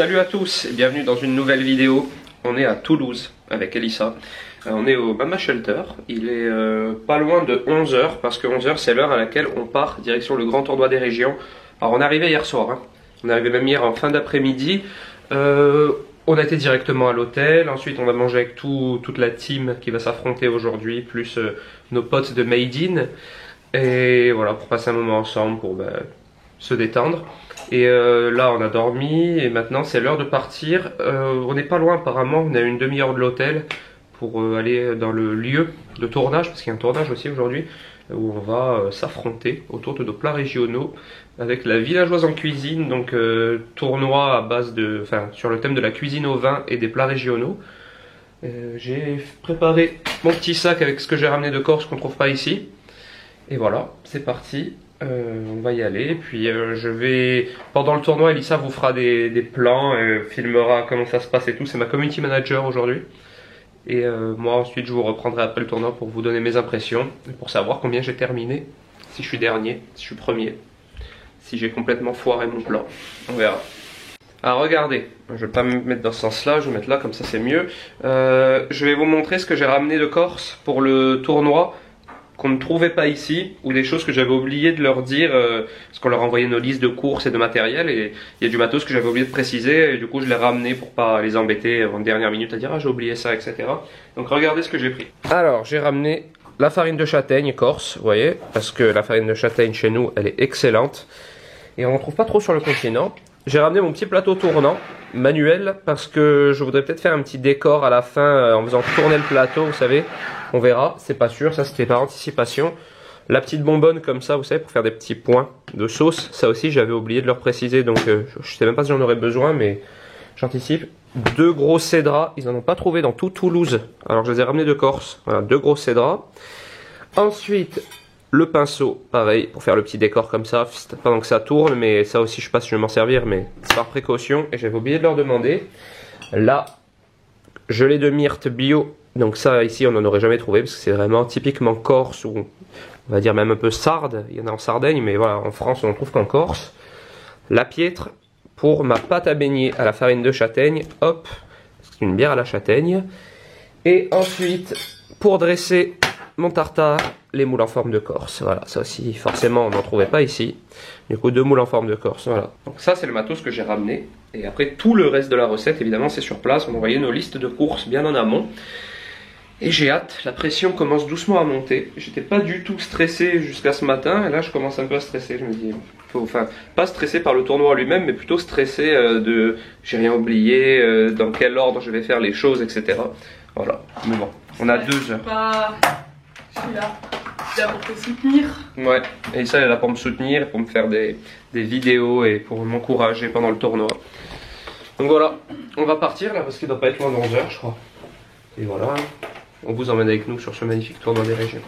Salut à tous et bienvenue dans une nouvelle vidéo. On est à Toulouse avec Elissa. On est au Mama Shelter. Il est pas loin de 11 h parce que 11 h c'est l'heure à laquelle on part direction le grand tournoi des régions. Alors on est arrivé hier soir, hein. On est arrivé même hier en fin d'après-midi. On a été directement à l'hôtel, ensuite on a mangé avec toute la team qui va s'affronter aujourd'hui, plus nos potes de Made In. Et voilà, pour passer un moment ensemble, pour se détendre. Et là on a dormi et maintenant c'est l'heure de partir. On n'est pas loin apparemment, on a une demi-heure de l'hôtel pour aller dans le lieu de tournage, parce qu'il y a un tournage aussi aujourd'hui, où on va s'affronter autour de nos plats régionaux avec la villageoise en cuisine, donc tournoi à base de, sur le thème de la cuisine au vin et des plats régionaux. J'ai préparé mon petit sac avec ce que j'ai ramené de Corse qu'on ne trouve pas ici. Et voilà, c'est parti. On va y aller, puis pendant le tournoi, Elissa vous fera des plans, filmera comment ça se passe et tout. C'est ma community manager aujourd'hui. Et moi ensuite je vous reprendrai après le tournoi pour vous donner mes impressions, et pour savoir combien j'ai terminé, si je suis dernier, si je suis premier, si j'ai complètement foiré mon plan, on verra. Ah regardez, je vais pas me mettre dans ce sens là, je vais me mettre là comme ça c'est mieux. Je vais vous montrer ce que j'ai ramené de Corse pour le tournoi, qu'on ne trouvait pas ici, ou des choses que j'avais oublié de leur dire, parce qu'on leur envoyait nos listes de courses et de matériel, et il y a du matos que j'avais oublié de préciser, et du coup je l'ai ramené pour pas les embêter en dernière minute à dire ah j'ai oublié ça, etc. Donc regardez ce que j'ai pris. Alors j'ai ramené la farine de châtaigne corse, vous voyez, parce que la farine de châtaigne chez nous elle est excellente, et on n'en trouve pas trop sur le continent. J'ai ramené mon petit plateau tournant, manuel, parce que je voudrais peut-être faire un petit décor à la fin en faisant tourner le plateau, vous savez. On verra, c'est pas sûr, ça c'était par anticipation. La petite bonbonne comme ça, vous savez, pour faire des petits points de sauce. Ça aussi j'avais oublié de leur préciser, donc je sais même pas si j'en aurais besoin, mais j'anticipe. 2 gros cédras, ils en ont pas trouvé dans tout Toulouse. Alors je les ai ramenés de Corse, voilà, 2 gros cédras. Ensuite, le pinceau, pareil, pour faire le petit décor comme ça, pendant que ça tourne, mais ça aussi je sais pas si je vais m'en servir, mais c'est par précaution, et j'avais oublié de leur demander. Là, gelée de myrte bio, donc ça ici on n'en aurait jamais trouvé, parce que c'est vraiment typiquement corse, ou on va dire même un peu sarde, il y en a en Sardaigne, mais voilà, en France on en trouve qu'en Corse. La piètre, pour ma pâte à beignet à la farine de châtaigne, hop, c'est une bière à la châtaigne. Et ensuite, pour dresser mon tartare, les moules en forme de Corse, voilà, ça aussi forcément on n'en trouvait pas ici, du coup 2 moules en forme de Corse, voilà. Donc ça c'est le matos que j'ai ramené, et après tout le reste de la recette évidemment c'est sur place, on a envoyé nos listes de courses bien en amont, et j'ai hâte, la pression commence doucement à monter, j'étais pas du tout stressé jusqu'à ce matin, et là je commence un peu à stresser, je me dis, pas stressé par le tournoi lui-même, mais plutôt stressé de j'ai rien oublié, dans quel ordre je vais faire les choses, etc. Voilà, mais bon, on a 2 heures. Je suis là pour te soutenir. Ouais, et ça elle est là pour me soutenir, pour me faire des vidéos et pour m'encourager pendant le tournoi. Donc voilà, on va partir là parce qu'il doit pas être loin de 11 h je crois. Et voilà, on vous emmène avec nous sur ce magnifique tournoi des régions.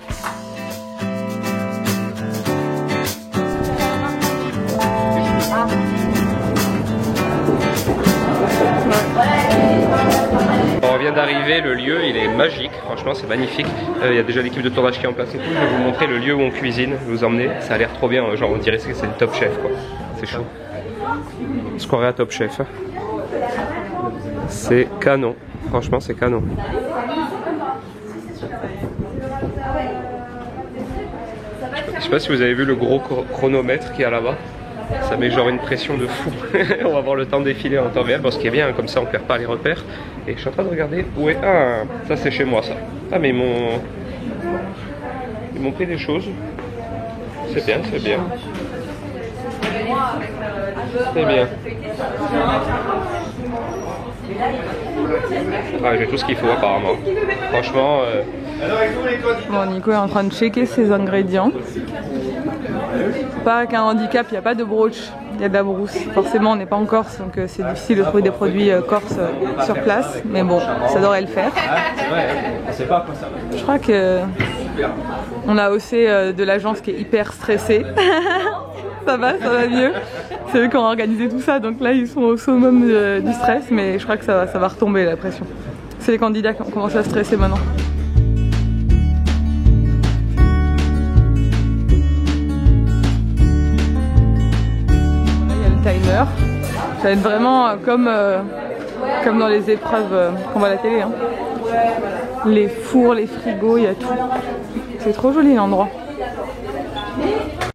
On vient d'arriver, le lieu il est magique, franchement c'est magnifique. Il y a déjà l'équipe de tournage qui est en place et tout. Je vais vous montrer le lieu où on cuisine, je vais vous emmener. Ça a l'air trop bien, genre on dirait que c'est le Top Chef quoi. C'est chaud. On se croirait à Top Chef. Hein. C'est canon, franchement c'est canon. Je sais pas si vous avez vu le gros chronomètre qu'il y a là-bas. Ça met genre une pression de fou. On va avoir le temps de défiler en temps réel parce qu'il est bien, comme ça on perd pas les repères. Et je suis en train de regarder où est... Ah, ça c'est chez moi ça. Ah mais ils m'ont pris des choses. C'est bien, c'est bien. C'est bien. Ah, j'ai tout ce qu'il faut apparemment. Franchement... Bon, Nico est en train de checker ses ingrédients. Pas qu'un handicap, il n'y a pas de brooch, il y a de la brousse. Forcément on n'est pas en Corse, donc c'est difficile de trouver des produits corse sur place. Mais bon, ça devrait le faire. Je crois que on a aussi de l'agence qui est hyper stressée. Ça va mieux. C'est eux qui ont organisé tout ça, donc là ils sont au summum du stress, mais je crois que ça va retomber la pression. C'est les candidats qui ont commencé à stresser maintenant. Là, il y a le timer. Ça va être vraiment comme dans les épreuves qu'on voit à la télé. Hein. Les fours, les frigos, il y a tout. C'est trop joli l'endroit.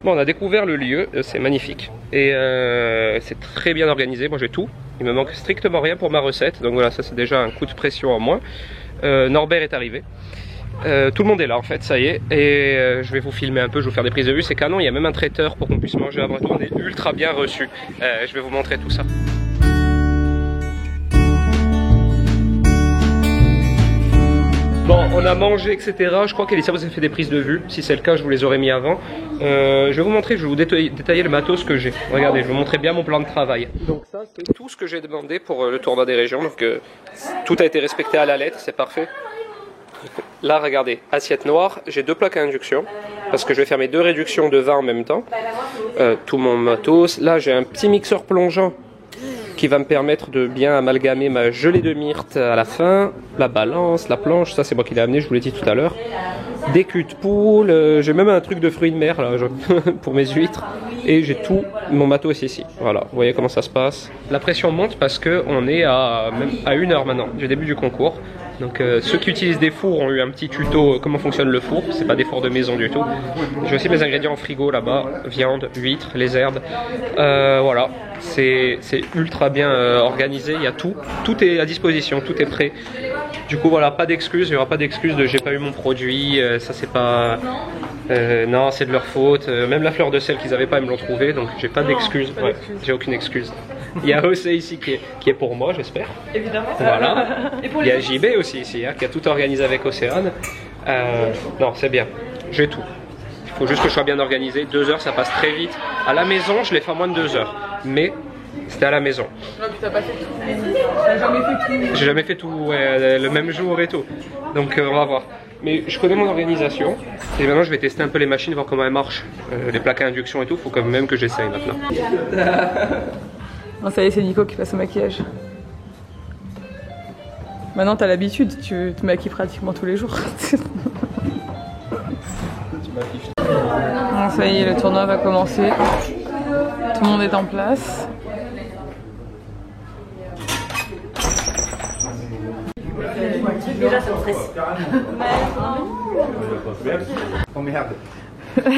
Bon, on a découvert le lieu, c'est magnifique. Et c'est très bien organisé, moi j'ai tout. Il me manque strictement rien pour ma recette. Donc voilà, ça c'est déjà un coup de pression en moins. Norbert est arrivé. Tout le monde est là en fait, ça y est. Et je vais vous filmer un peu, je vais vous faire des prises de vue. C'est canon, il y a même un traiteur pour qu'on puisse manger à Breton. On est ultra bien reçu. Je vais vous montrer tout ça. Bon, on a mangé, etc. Je crois qu'Elissa vous a fait des prises de vue. Si c'est le cas, je vous les aurais mis avant. Je vais vous montrer, je vais vous détailler le matos que j'ai. Regardez, je vais vous montrer bien mon plan de travail. Donc ça, c'est tout ce que j'ai demandé pour le tournoi des régions. Donc tout a été respecté à la lettre, c'est parfait. Là, regardez, assiette noire, j'ai 2 plaques à induction. Parce que je vais faire mes 2 réductions de vin en même temps. Tout mon matos. Là, j'ai un petit mixeur plongeant qui va me permettre de bien amalgamer ma gelée de myrte à la fin, la balance, la planche, ça c'est moi qui l'ai amené, je vous l'ai dit tout à l'heure. Des culs de poule, j'ai même un truc de fruits de mer là, pour mes huîtres. Et j'ai tout mon matos ici. Voilà, vous voyez comment ça se passe. La pression monte parce qu'on est même à 1 heure maintenant du début du concours. Donc ceux qui utilisent des fours ont eu un petit tuto comment fonctionne le four, c'est pas des fours de maison du tout. J'ai aussi mes ingrédients en frigo là-bas, viande, huîtres, les herbes. Voilà, c'est ultra bien organisé, il y a tout est à disposition, tout est prêt. Du coup voilà, pas d'excuses, il n'y aura pas d'excuses de j'ai pas eu mon produit, ça c'est pas... non, c'est de leur faute, même la fleur de sel qu'ils avaient pas, ils me l'ont trouvé, donc j'ai pas d'excuses, ouais, j'ai aucune excuse. Il y a José ici qui est pour moi, j'espère. Évidemment. Voilà. Et pour il y a JB aussi ici, hein, qui a tout organisé avec Océane. Non, c'est bien, j'ai tout. Il faut juste que je sois bien organisé, 2 heures ça passe très vite. À la maison, je l'ai fait en moins de 2 heures, mais c'était à la maison. Non, puis t'as pas fait tout. T'as jamais fait tout. J'ai jamais fait tout le même jour et tout. Donc on va voir. Mais je connais mon organisation et maintenant je vais tester un peu les machines, voir comment elles marchent. Les plaques à induction et tout, il faut quand même que j'essaye maintenant. Non, ça y est, c'est Nico qui passe au maquillage. Maintenant t'as l'habitude, tu te maquilles pratiquement tous les jours. Bon, ça y est, le tournoi va commencer. Tout le monde est en place. Déjà, ça me stresse. Oh merde. Le mec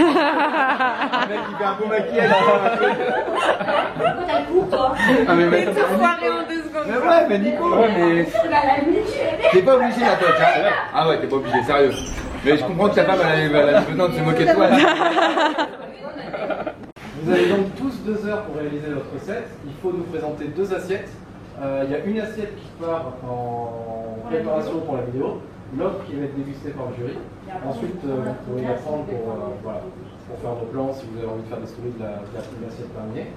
il fait un beau maquillage. T'as le coup, toi. Ah mais Tout foiré en 2 secondes. mais ouais, mais Nico, ouais, mais t'es pas obligé la tête, hein. Ah ouais, t'es pas obligé, sérieux. Mais je comprends que ta femme elle a besoin de se moquer de toi là. Vous avez donc tous 2 heures pour réaliser votre recette. Il faut nous présenter 2 assiettes. Il y a une assiette qui part en préparation pour la vidéo, l'autre qui va être dégustée par le jury. Ensuite, vous pouvez la prendre pour faire vos plans si vous avez envie de faire des stories de la première assiette terminée.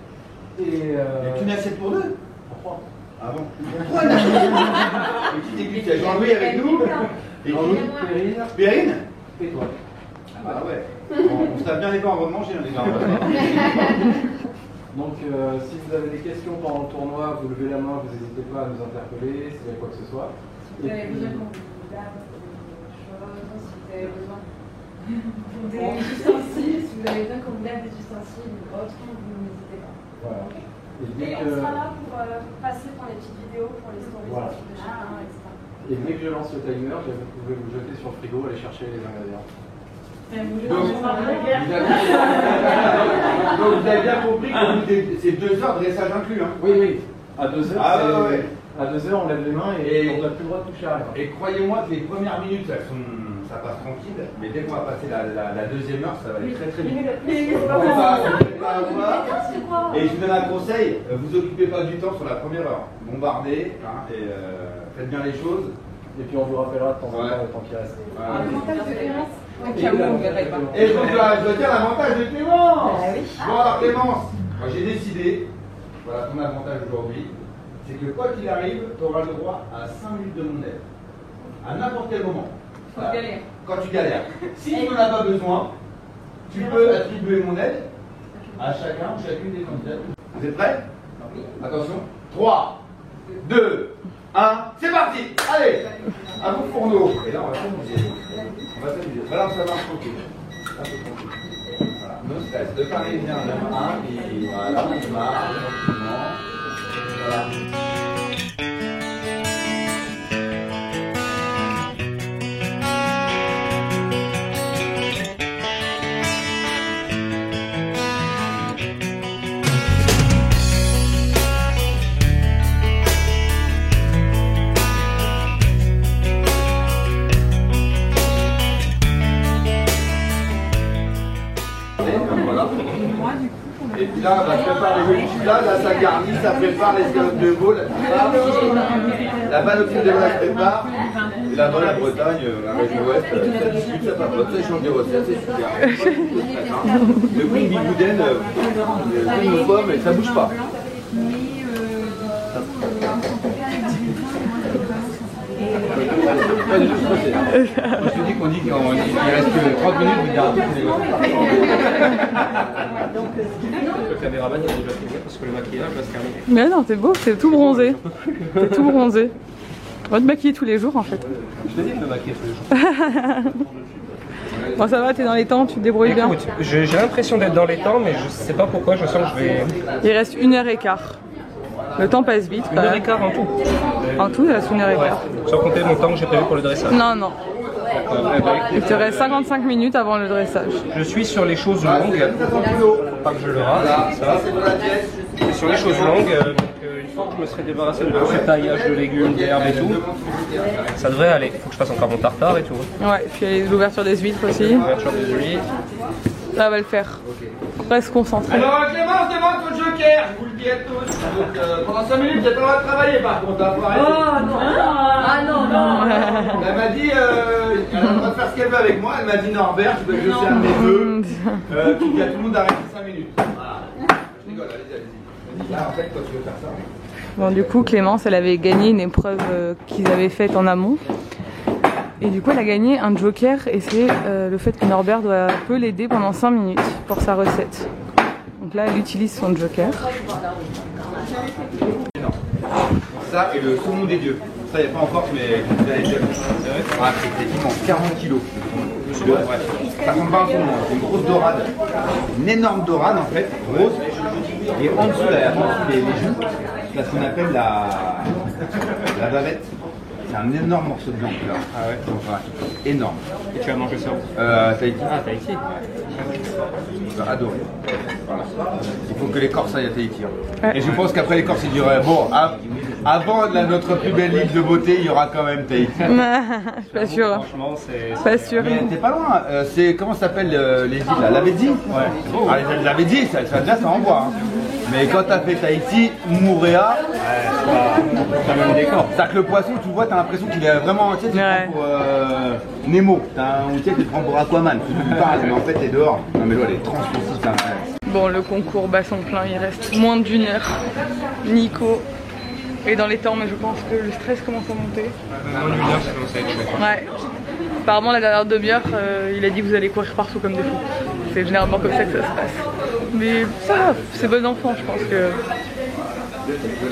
Et une assiette pour 2 pour 3. Ah bon. Et qui déguste? Il y a Jean-Louis avec nous. Et Jean-Louis, Perrine. Et toi. Ah bah ouais. On se tape bien les dents avant de manger, les gars. Donc si vous avez des questions pendant le tournoi, vous levez la main, vous n'hésitez pas à nous interpeller s'il y a quoi que ce soit. Vous avez besoin qu'on vous lave, si vous avez besoin des ustensiles, si vous avez besoin qu'on vous lave des ustensiles ou autre, vous n'hésitez pas. Voilà. Et on sera là pour passer pour les petites vidéos, pour les stories Voilà. de chacun, etc. Et dès que je lance le timer, vous pouvez vous jeter sur le frigo, aller chercher les ingrédients. Donc vous avez bien compris que c'est 2 heures de dressage inclus, hein. Oui, oui. À 2 heures, Ah ouais. à 2 heures, on lève les mains et on n'a plus le droit de toucher à rien. Et croyez-moi que les premières minutes, ça passe tranquille, mais dès qu'on va passer la deuxième heure, ça va aller très très vite. Et je vous donne un conseil, vous occupez pas du temps sur la première heure. Bombardez, hein, et faites bien les choses. Et puis on vous rappellera de temps en temps le temps qui reste. Et donc je dois dire l'avantage de Clémence. Bon alors Clémence, moi j'ai décidé, voilà ton avantage aujourd'hui, c'est que quoi qu'il arrive, tu auras le droit à 5 minutes de mon aide. À n'importe quel moment. Voilà. Quand tu galères. Si tu n'en as pas besoin, tu peux attribuer mon aide à chacun ou chacune des candidats. Vous êtes prêts? Oui. Attention. 3, 2, 1, c'est parti. Allez, à vous fourneau. Et là on va s'amuser. On va s'amuser. Voilà, ça marche tranquille. Un peu tranquille. Voilà. No stress. De Parisien, 1, et voilà, on marche tranquillement. Et puis là, bah, je prépare les olives là, ça garnit, ça prépare les escalope de veau, la balle au fil de la prépare. Et là-bas, la Bretagne, la région ouest, ça discute, ça papote, ça échange des recettes, c'est super. Le coup de bigouden, une pomme, et ça bouge pas. Pas du tout stressé. Je te dis qu'on dit qu'il reste que 30 minutes, vous dire Le caméraman il a déjà fini parce que le maquillage va se terminer. Mais non, t'es beau, t'es tout bronzé. T'es tout bronzé. On va te maquiller tous les jours en fait. Je te dis de me maquiller tous les jours. Bon, ça va, t'es dans les temps, tu te débrouilles bien. Écoute, j'ai l'impression d'être dans les temps, mais je sais pas pourquoi, je sens que je vais. Il reste 1h15. Le temps passe vite. 1h15 en tout. En tout, il reste 1h15. Sans compter mon temps que j'ai prévu pour le dressage. Non, non. Il te reste 55 minutes avant le dressage. Je suis sur les choses longues. Faut pas que je le rate. Ça. Je suis sur les choses longues. Une fois que je me serai débarrassé de tout ce taillage de légumes, d'herbes et tout, ça devrait aller. Il faut que je fasse encore mon tartare et tout. Ouais, puis l'ouverture des huîtres aussi. L'ouverture des huîtres. Ça va le faire. Reste concentré. Alors Clémence demande ton joker, je vous le dis à tous. Donc pendant 5 minutes, vous n'avez pas le droit de travailler par contre. Hein, Oh non. Ah non, non. Elle m'a dit, elle a le droit de faire ce qu'elle veut avec moi. Elle m'a dit Norbert, je veux que je serve mes vœux. Tu dis à tout le monde d'arrêter 5 minutes. Voilà. Je rigole, allez-y. Là en fait, quand tu veux faire ça. Bon, du coup, Clémence, elle avait gagné une épreuve qu'ils avaient faite en amont. Et du coup, elle a gagné un joker et c'est le fait que Norbert peut l'aider pendant 5 minutes pour sa recette. Donc là, elle utilise son joker. Ça et le saumon des dieux. Ça, il n'y a pas encore, mais vous allez dire. Ah, c'est immense, 40 kilos. Ça ressemble pas à un saumon, c'est une grosse dorade. Une énorme dorade en fait, grosse. Et en dessous, là, les joues, c'est ce qu'on appelle la bavette. C'est un énorme morceau de viande là. Ah ouais, ouais, énorme. Et tu as mangé ça Tahiti. Ah, Tahiti. J'ai adoré. Voilà. Il faut que les Corses aillent à Tahiti. Hein. Ouais. Et je pense qu'après les Corses, ils diraient bon, avant notre plus belle île de beauté, il y aura quand même Tahiti. Je suis pas sûre. Franchement, c'est. Pas sûre. Mais t'es pas loin. C'est comment ça s'appelle les îles là? Lavezzi. Ouais. Ah, les îles de Lavezzi, ça déjà ça envoie. Hein. Mais quand t'as fait Tahiti, Moorea, C'est pas le même décor. c'est que le poisson, tu vois, t'as l'impression qu'il est vraiment, tu sais, tu le prends pour Nemo, ou tu sais, tu le prends pour Aquaman, tu parles, mais en fait t'es dehors. Non mais l'eau elle est translucide. Bon, le concours bat son plein, il reste moins d'1 heure. Nico est dans les temps, mais je pense que le stress commence à monter. Moins d'une heure, ça commence à être chaud. Ouais. Apparemment, la dernière demi-heure, il a dit que vous allez courir partout comme des fous. C'est généralement comme ça que ça se passe. Mais ça va, c'est bon enfant, je pense que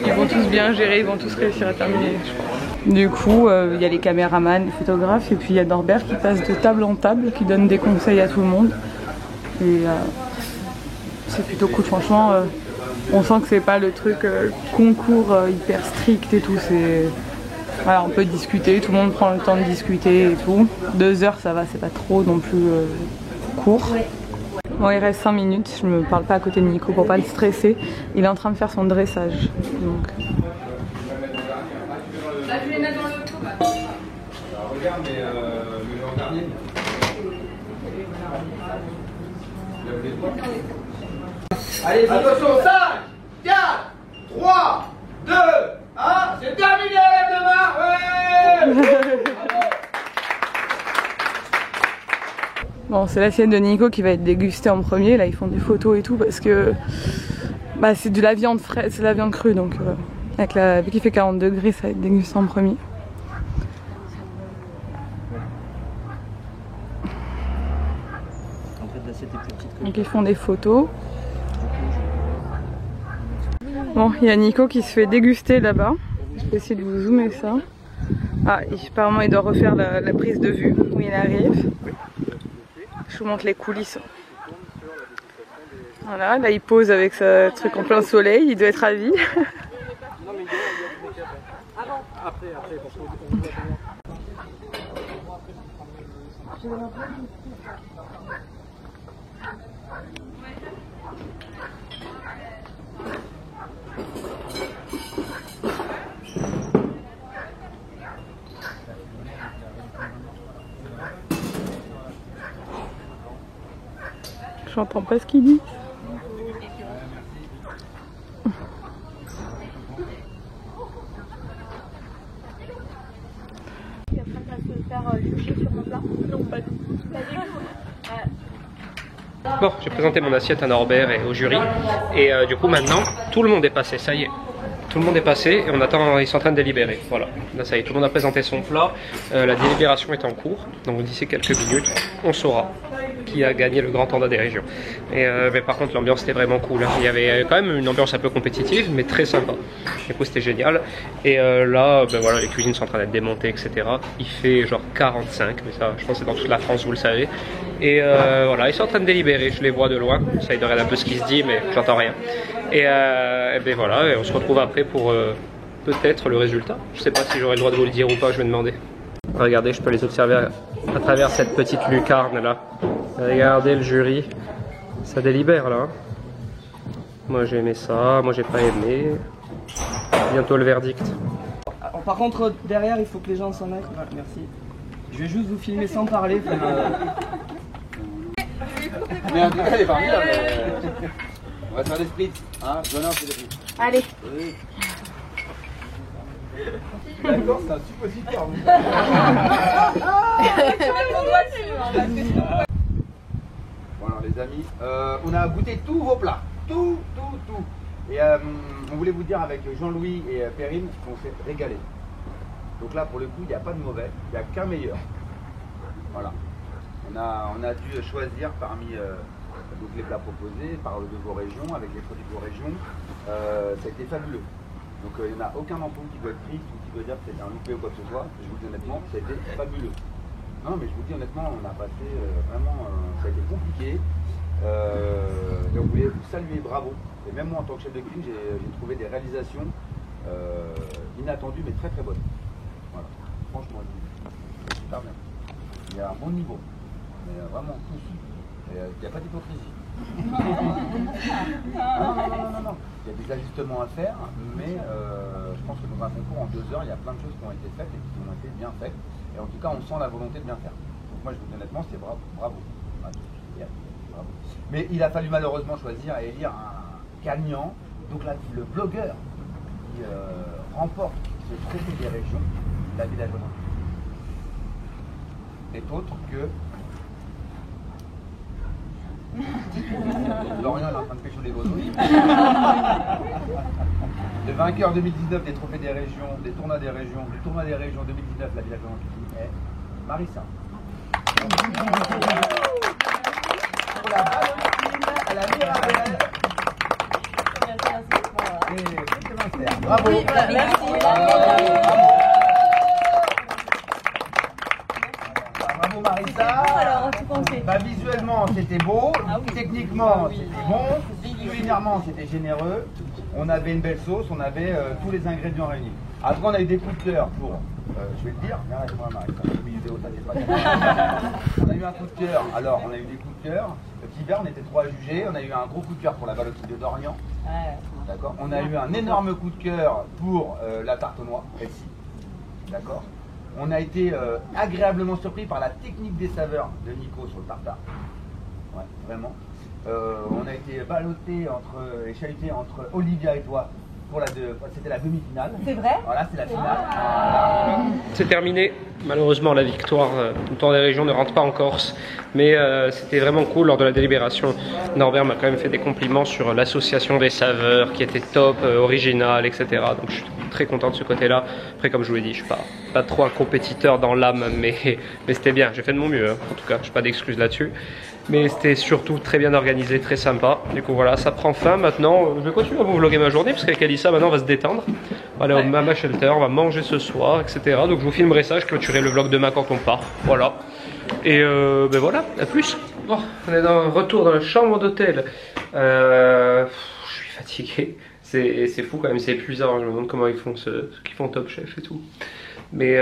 ils vont tous bien gérer, ils vont tous réussir à terminer, je pense. Du coup, il y a les caméramans, les photographes, et puis il y a Norbert qui passe de table en table, qui donne des conseils à tout le monde. Et c'est plutôt cool, franchement. On sent que c'est pas le truc concours hyper strict et tout. C'est voilà, on peut discuter, tout le monde prend le temps de discuter et tout. 2 heures, ça va, c'est pas trop non plus court. Bon, il reste 5 minutes, je me parle pas à côté de Nico pour pas le stresser. Il est en train de faire son dressage. Donc. Là, je vais les mettre dans le pot. Regarde, mais le l'an dernier. Allez, attention, 5, 4, 3, 2, 1, c'est terminé, lève le main, ouais. Bon, c'est l'assiette de Nico qui va être dégustée en premier. Là, ils font des photos et tout parce que bah, c'est de la viande fraîche, c'est de la viande crue. Donc, vu qu'il fait 40 degrés, ça va être dégusté en premier. Donc, ils font des photos. Bon, il y a Nico qui se fait déguster là-bas. Je vais essayer de vous zoomer ça. Ah, apparemment, il doit refaire la prise de vue où il arrive. Je vous montre les coulisses. Voilà, là il pose avec ce truc en plein soleil, il doit être ravi. Avant. Après, pour qu'on voit J'entends pas ce qu'il dit. Bon, j'ai présenté mon assiette à Norbert et au jury. Et du coup, maintenant, tout le monde est passé, ça y est. Tout le monde est passé et on attend, ils sont en train de délibérer. Voilà, là ça y est, tout le monde a présenté son plat. La délibération est en cours, donc d'ici quelques minutes, on saura qui a gagné le grand tournoi des régions. Et, mais par contre, l'ambiance était vraiment cool. Hein. Il y avait quand même une ambiance un peu compétitive, mais très sympa. Du coup, c'était génial. Et là, ben voilà, les cuisines sont en train d'être démontées, etc. Il fait genre 45, mais ça, je pense que c'est dans toute la France, vous le savez. Et voilà, ils sont en train de délibérer. Je les vois de loin. J'essaie de regarder un peu ce qui se dit, mais j'entends rien. Et ben voilà, et on se retrouve après pour peut-être le résultat. Je sais pas si j'aurai le droit de vous le dire ou pas, je vais demander. Regardez, je peux les observer à travers cette petite lucarne là. Regardez le jury, ça délibère là. Moi j'ai aimé ça, moi j'ai pas aimé. Bientôt le verdict. Par contre, derrière, il faut que les gens s'en aillent. Voilà, merci. Je vais juste vous filmer sans parler. Mais en tout cas, elle est parmi là. On va faire des splits. Hein, Jonas, c'est des splits. Allez. Oui. D'accord, c'est un suppositoire. Bon alors les amis, on a goûté tous vos plats. Tout. Et on voulait vous dire avec Jean-Louis et Perrine qu'on s'est régalé. Donc là pour le coup, il n'y a pas de mauvais, il n'y a qu'un meilleur. Voilà. On a dû choisir parmi donc les plats proposés par de vos régions, avec les produits de vos régions. Ça a été fabuleux. Donc il n'y en a aucun d'entre vous qui doit être triste ou qui doit dire que c'est un loupé ou quoi que ce soit. Je vous le dis honnêtement, ça a été fabuleux. Non mais je vous le dis honnêtement, on a passé vraiment, ça a été compliqué. Et on voulait vous saluer, bravo. Et même moi en tant que chef de cuisine, j'ai trouvé des réalisations inattendues mais très très bonnes. Voilà, franchement, c'est super bien. Il y a un bon niveau, mais vraiment tous. Il n'y a pas d'hypocrisie. Non. Il y a des ajustements à faire, mais je pense que dans un concours en 2 heures, il y a plein de choses qui ont été faites et qui ont été bien faites. Et en tout cas, on sent la volonté de bien faire. Donc moi, je vous dis honnêtement, c'était bravo. Bravo. Mais il a fallu malheureusement choisir et élire un gagnant. Donc là, le blogueur qui remporte ce trophée des régions, la village est autre que... Lorient est en train de pêcher les grenouilles. Le vainqueur 2019 des trophées des régions, des tournois des régions, du tournoi des régions 2019, la village est Marissa. Pour la ballerine à la Mirabelle. Et complémentaire. Bravo. Oui, merci. Bravo Marissa. Alors, tu pensais bah, visuellement c'était beau, techniquement c'était bon, culinairement c'était généreux, on avait une belle sauce, on avait tous les ingrédients réunis. Après on a eu des coups de cœur pour, je vais te dire, regarde-moi Marissa, on a eu un coup de cœur, alors on a eu des coups de cœur, le petit verre on était 3 à juger, on a eu un gros coup de cœur pour la ballotine de Dorian, d'accord, on a eu un énorme coup de cœur pour la tarte aux noix, ici, d'accord. On a été agréablement surpris par la technique des saveurs de Nico sur le tartare. Ouais, vraiment. On a été ballotté et chahuté entre Olivia et toi. C'était la demi-finale. C'est vrai? Voilà, c'est la finale. Voilà. C'est terminé. Malheureusement, la victoire du tour des régions ne rentre pas en Corse. Mais c'était vraiment cool lors de la délibération. Norbert m'a quand même fait des compliments sur l'association des saveurs qui était top, originale, etc. Donc je suis très content de ce côté-là. Après, comme je vous l'ai dit, je ne suis pas trop un compétiteur dans l'âme, mais c'était bien. J'ai fait de mon mieux, hein. En tout cas, je n'ai pas d'excuses là-dessus. Mais c'était surtout très bien organisé, très sympa. Du coup voilà, ça prend fin maintenant. Je vais continuer à vous vlogger ma journée parce qu'avec Alissa maintenant on va se détendre. On va aller au Mama Shelter, on va manger ce soir, etc. Donc je vous filmerai ça, je clôturerai le vlog demain quand on part. Voilà. Et ben voilà, à plus. Bon, on est retour dans la chambre d'hôtel. Je suis fatigué. C'est fou quand même, c'est épuisant. Je me demande comment ils font ce qu'ils font Top Chef et tout. Mais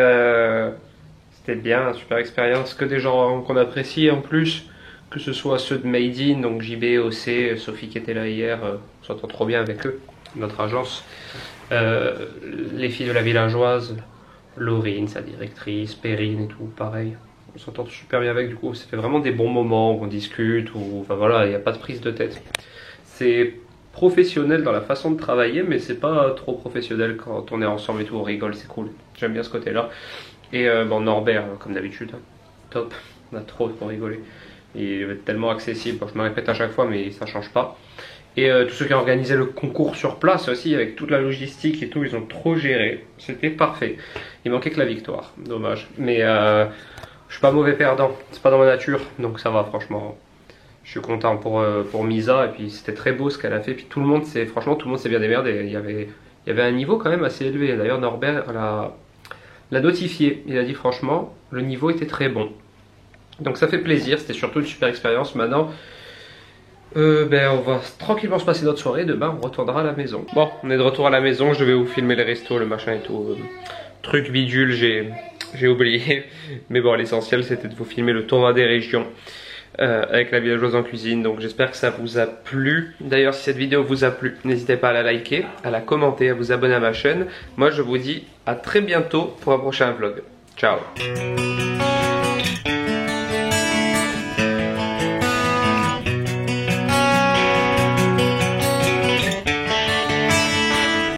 c'était bien, super expérience, que des gens qu'on apprécie en plus, que ce soit ceux de Made In, donc JB, OC, Sophie qui était là hier, on s'entend trop bien avec eux, notre agence, les filles de la villageoise, Laurine, sa directrice, Perrine et tout, pareil, on s'entend super bien avec, du coup ça fait vraiment des bons moments où on discute, où, enfin voilà, il n'y a pas de prise de tête. C'est professionnel dans la façon de travailler, mais c'est pas trop professionnel quand on est ensemble et tout, on rigole, c'est cool, j'aime bien ce côté là. Et bon, Norbert, comme d'habitude, hein, top, on a trop rigolé. Il est tellement accessible, bon, je me répète à chaque fois, mais ça change pas. Et tous ceux qui ont organisé le concours sur place aussi, avec toute la logistique et tout, ils ont trop géré. C'était parfait. Il manquait que la victoire, dommage. Mais je suis pas mauvais perdant, c'est pas dans ma nature, donc ça va franchement. Je suis content pour Misa, et puis c'était très beau ce qu'elle a fait. Puis tout le monde s'est bien démerdé. Il y avait un niveau quand même assez élevé. D'ailleurs, Norbert l'a notifié. Il a dit franchement, le niveau était très bon. Donc ça fait plaisir, c'était surtout une super expérience. Maintenant, on va tranquillement se passer notre soirée. Demain, on retournera à la maison. Bon, on est de retour à la maison. Je vais vous filmer les restos, le machin et tout. Truc bidule, j'ai oublié. Mais bon, l'essentiel, c'était de vous filmer le tournoi des régions. Avec la villageoise en cuisine, donc j'espère que ça vous a plu. D'ailleurs, si cette vidéo vous a plu, n'hésitez pas à la liker, à la commenter, à vous abonner à ma chaîne. Moi je vous dis à très bientôt pour un prochain vlog. Ciao.